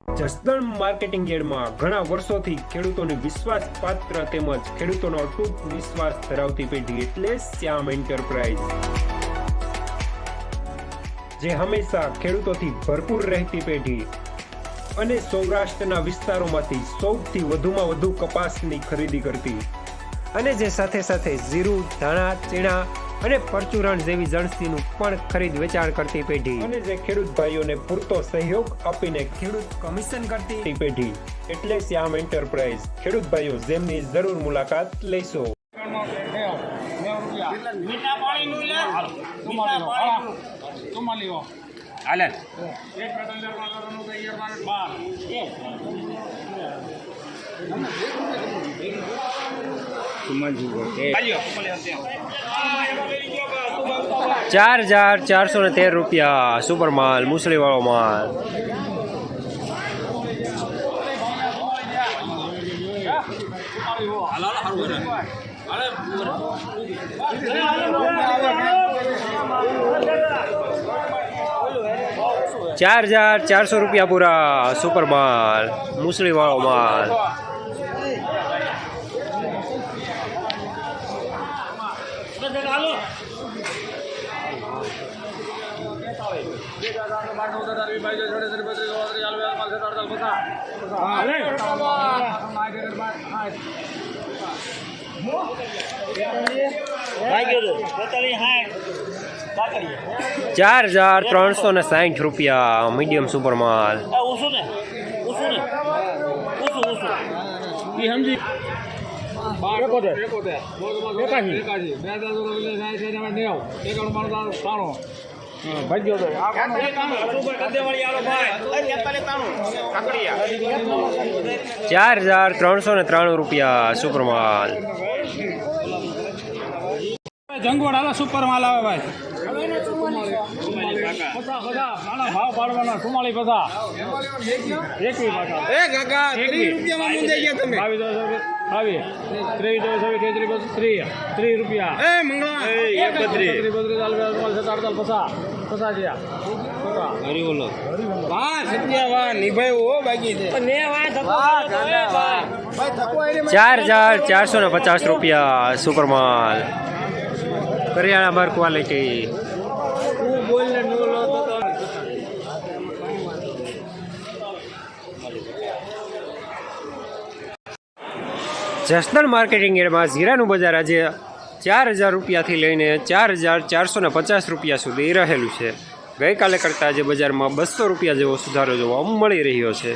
Jasdan marketing યાર્ડમાં ઘણા વર્ષોથી ખેડૂતોની વિશ્વાસપાત્ર તેમજ ખેડૂતોનો અતૂટ વિશ્વાસ ધરાવતી પેઢી એટલે શ્યામ એન્ટરપ્રાઇઝ, જે હંમેશા ખેડૂતોથી ભરપૂર રહેતી પેઢી અને સૌરાષ્ટ્રના વિસ્તારોમાંથી સૌથી વધુમાં વધુ કપાસની ખરીદી કરતી અને જે સાથે સાથે જીરું, ધાણા, ચીણા અને પરચુરણ જેવી જણસીનું પણ ખરીદ વેચાણ કરતી પેઢી અને જે ખેડૂત ભાઈઓને પૂરતો સહયોગ આપીને ખેડૂત કમિશન કરતી પેઢી એટલે શ્યામ એન્ટરપ્રાઇઝ। ખેડૂત ભાઈઓ જેમની જરૂર મુલાકાત લેશો। ₹4,413 સુપર માલ, મુસળી વાળો માલ। ₹4,400 પૂરા સુપર માલ, મુસળી વાળો માલ। ₹4,360 મીડિયમ સુપર માલ। ₹4,393 સુપર માલ। જંગવડ હાલો સુપર માલ આવે ભાઈ, ભાવ પાડવાના ₹4,450 સુપર માલ, કરિયાણા માર ક્વોલિટી। જસદણ માર્કેટિંગ યાર્ડમાં જીરાનું બજાર આજે ₹4,000 લઈને ₹4,450 સુધી રહેલું છે। ગઈકાલે કરતાં આજે બજારમાં ₹200 જેવો સુધારો જોવા મળી રહ્યો છે।